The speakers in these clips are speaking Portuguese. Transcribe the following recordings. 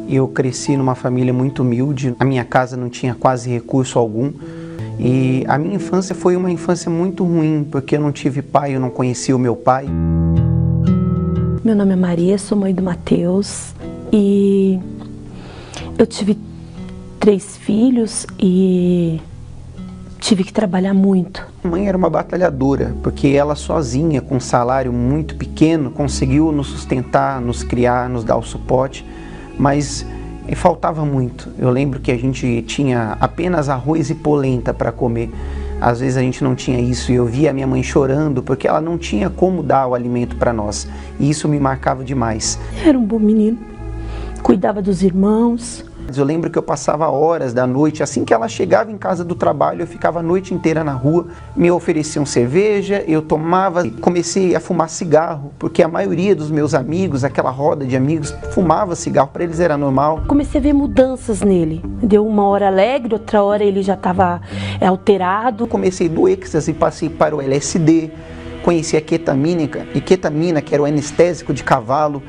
Eu cresci numa família muito humilde, a minha casa não tinha quase recurso algum. E a minha infância foi uma infância muito ruim, porque eu não tive pai, eu não conhecia o meu pai. Meu nome é Maria, sou mãe do Matheus e eu tive 3 filhos e tive que trabalhar muito. A mãe era uma batalhadora, porque ela sozinha, com um salário muito pequeno, conseguiu nos sustentar, nos criar, nos dar o suporte, mas faltava muito. Eu lembro que a gente tinha apenas arroz e polenta para comer. Às vezes a gente não tinha isso e eu via a minha mãe chorando porque ela não tinha como dar o alimento para nós. E isso me marcava demais. Era um bom menino, cuidava dos irmãos. Eu lembro que eu passava horas da noite, assim que ela chegava em casa do trabalho, eu ficava a noite inteira na rua, me ofereciam cerveja, eu tomava, comecei a fumar cigarro, porque a maioria dos meus amigos, aquela roda de amigos, fumava cigarro, para eles era normal. Comecei a ver mudanças nele, deu uma hora alegre, outra hora ele já estava alterado. Comecei do êxtase, passei para o LSD, conheci a ketamina, que era o anestésico de cavalo,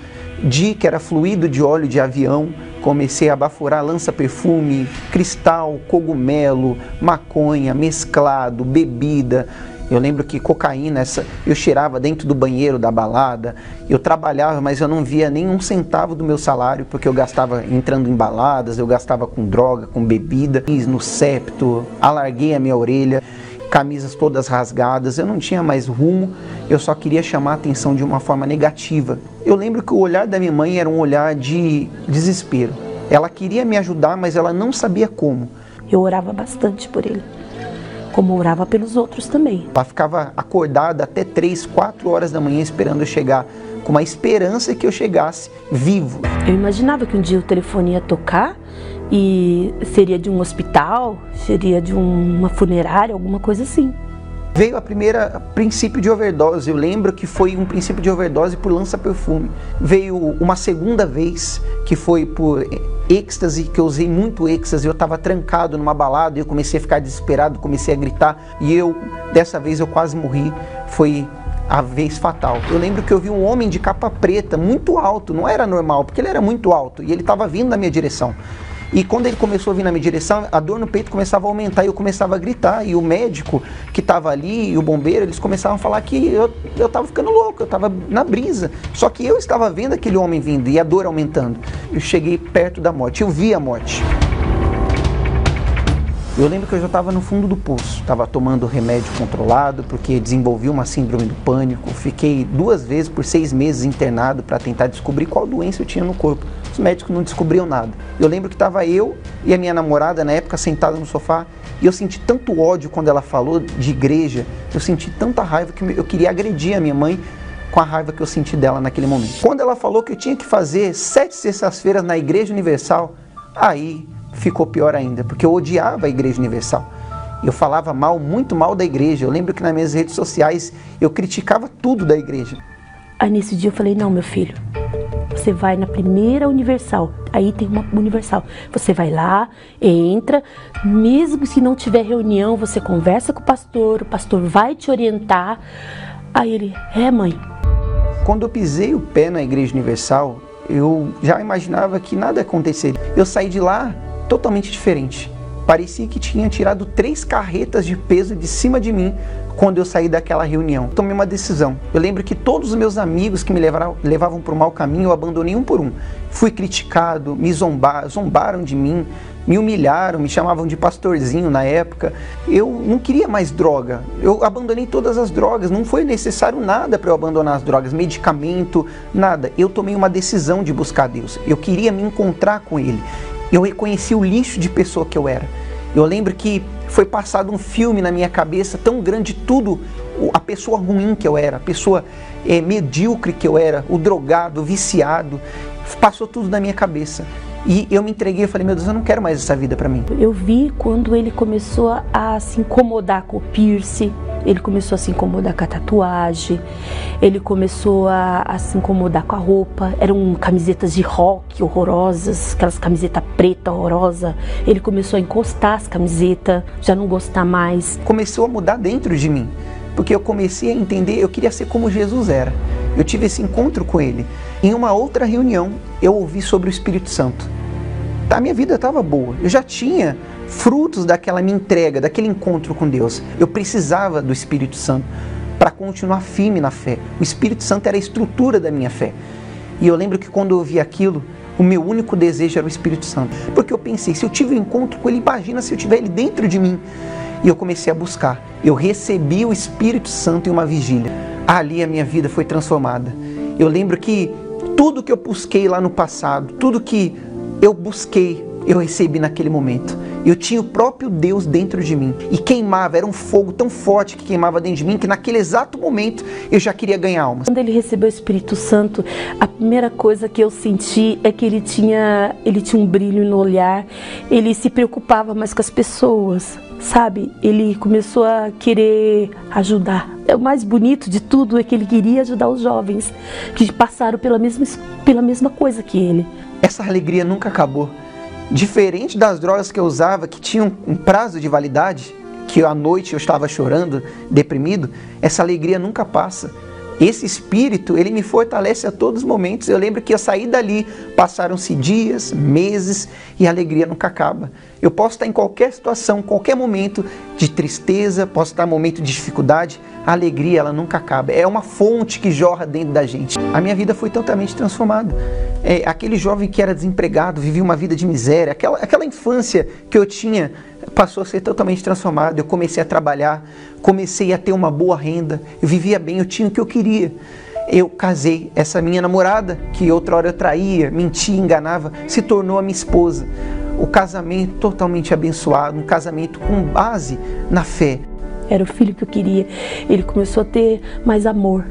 que era fluido de óleo de avião. Comecei a baforar lança-perfume, cristal, cogumelo, maconha, mesclado, bebida. Eu lembro que cocaína, eu cheirava dentro do banheiro da balada. Eu trabalhava, mas eu não via nem um centavo do meu salário, porque eu gastava entrando em baladas, eu gastava com droga, com bebida. Fiz no septo, alarguei a minha orelha, camisas todas rasgadas, eu não tinha mais rumo, eu só queria chamar a atenção de uma forma negativa. Eu lembro que o olhar da minha mãe era um olhar de desespero. Ela queria me ajudar, mas ela não sabia como. Eu orava bastante por ele, como orava pelos outros também. Ela ficava acordada até 3, 4 horas da manhã esperando eu chegar, com uma esperança que eu chegasse vivo. Eu imaginava que um dia o telefone ia tocar e seria de um hospital, seria de uma funerária, alguma coisa assim. Veio a primeira princípio de overdose, eu lembro que foi um princípio de overdose por lança-perfume. Veio uma segunda vez, que foi por êxtase, que eu usei muito êxtase, eu estava trancado numa balada e eu comecei a ficar desesperado, comecei a gritar e dessa vez eu quase morri, foi a vez fatal. Eu lembro que eu vi um homem de capa preta, muito alto, não era normal, porque ele era muito alto e ele estava vindo na minha direção. E quando ele começou a vir na minha direção, a dor no peito começava a aumentar e eu começava a gritar. E o médico que estava ali, e o bombeiro, eles começavam a falar que eu estava ficando louco, eu estava na brisa. Só que eu estava vendo aquele homem vindo e a dor aumentando. Eu cheguei perto da morte, eu vi a morte. Eu lembro que eu já estava no fundo do poço, estava tomando remédio controlado, porque desenvolvi uma síndrome do pânico. Fiquei 2 vezes por 6 meses internado para tentar descobrir qual doença eu tinha no corpo. Os médicos não descobriam nada. Eu lembro que estava eu e a minha namorada, na época, sentada no sofá, e eu senti tanto ódio quando ela falou de igreja, eu senti tanta raiva que eu queria agredir a minha mãe com a raiva que eu senti dela naquele momento. Quando ela falou que eu tinha que fazer 7 sextas-feiras na Igreja Universal, aí ficou pior ainda, porque eu odiava a Igreja Universal. Eu falava muito mal da igreja. Eu lembro que nas minhas redes sociais eu criticava tudo da igreja. Aí nesse dia eu falei, não, meu filho, você vai na primeira Universal, aí tem uma Universal. Você vai lá, entra, mesmo se não tiver reunião, você conversa com o pastor vai te orientar. Aí ele, mãe. Quando eu pisei o pé na Igreja Universal, eu já imaginava que nada aconteceria. Eu saí de lá totalmente diferente. Parecia que tinha tirado 3 carretas de peso de cima de mim quando eu saí daquela reunião. Tomei uma decisão. Eu lembro que todos os meus amigos que me levavam para o mau caminho, eu abandonei um por um. Fui criticado, me zombaram de mim, me humilharam, me chamavam de pastorzinho na época. Eu não queria mais droga. Eu abandonei todas as drogas. Não foi necessário nada para eu abandonar as drogas, medicamento, nada. Eu tomei uma decisão de buscar Deus. Eu queria me encontrar com Ele. Eu reconheci o lixo de pessoa que eu era. Eu lembro que foi passado um filme na minha cabeça tão grande, tudo, a pessoa ruim que eu era, a pessoa medíocre que eu era, o drogado, o viciado, passou tudo na minha cabeça. E eu me entreguei, eu falei, meu Deus, eu não quero mais essa vida pra mim. Eu vi quando ele começou a se incomodar com o piercing, ele começou a se incomodar com a tatuagem, ele começou a se incomodar com a roupa, eram camisetas de rock horrorosas, aquelas camisetas preta horrorosa. Ele começou a encostar as camisetas, já não gostar mais. Começou a mudar dentro de mim, porque eu comecei a entender, eu queria ser como Jesus era. Eu tive esse encontro com ele. Em uma outra reunião, eu ouvi sobre o Espírito Santo. A minha vida estava boa, eu já tinha frutos daquela minha entrega, daquele encontro com Deus. Eu precisava do Espírito Santo para continuar firme na fé. O Espírito Santo era a estrutura da minha fé. E eu lembro que quando eu ouvi aquilo, o meu único desejo era o Espírito Santo. Porque eu pensei, se eu tive um encontro com Ele, imagina se eu tiver Ele dentro de mim. E eu comecei a buscar. Eu recebi o Espírito Santo em uma vigília. Ali a minha vida foi transformada. Eu lembro que tudo que eu busquei lá no passado, tudo que eu busquei, eu recebi naquele momento. Eu tinha o próprio Deus dentro de mim. E queimava, era um fogo tão forte que queimava dentro de mim, que naquele exato momento eu já queria ganhar almas. Quando ele recebeu o Espírito Santo, a primeira coisa que eu senti é que ele tinha um brilho no olhar. Ele se preocupava mais com as pessoas, sabe? Ele começou a querer ajudar. O mais bonito de tudo é que ele queria ajudar os jovens que passaram pela mesma coisa que ele. Essa alegria nunca acabou. Diferente das drogas que eu usava, que tinham um prazo de validade, que à noite eu estava chorando, deprimido, essa alegria nunca passa. Esse Espírito, ele me fortalece a todos os momentos. Eu lembro que eu saí dali, passaram-se dias, meses, e a alegria nunca acaba. Eu posso estar em qualquer situação, qualquer momento de tristeza, posso estar em momento de dificuldade, a alegria ela nunca acaba. É uma fonte que jorra dentro da gente. A minha vida foi totalmente transformada. Aquele jovem que era desempregado, vivia uma vida de miséria, aquela infância que eu tinha, passou a ser totalmente transformada. Eu comecei a trabalhar, comecei a ter uma boa renda, eu vivia bem, eu tinha o que eu queria. Eu casei, essa minha namorada, que outra hora eu traía, mentia, enganava, se tornou a minha esposa. O casamento totalmente abençoado, um casamento com base na fé. Era o filho que eu queria. Ele começou a ter mais amor,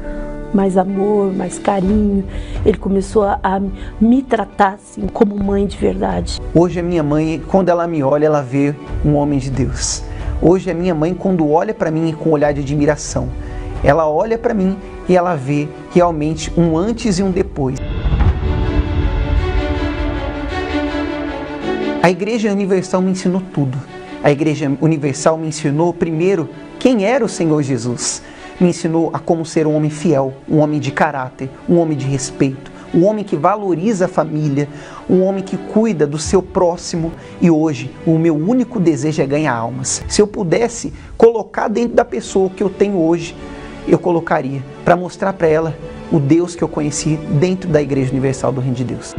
mais carinho. Ele começou a me tratar assim, como mãe de verdade. Hoje a minha mãe, quando ela me olha, ela vê um homem de Deus. Hoje a minha mãe, quando olha para mim com um olhar de admiração, ela olha para mim e ela vê realmente um antes e um depois. A Igreja Universal me ensinou tudo. A Igreja Universal me ensinou, primeiro, quem era o Senhor Jesus. Me ensinou a como ser um homem fiel, um homem de caráter, um homem de respeito, um homem que valoriza a família, um homem que cuida do seu próximo. E hoje, o meu único desejo é ganhar almas. Se eu pudesse colocar dentro da pessoa que eu tenho hoje, eu colocaria para mostrar para ela o Deus que eu conheci dentro da Igreja Universal do Reino de Deus.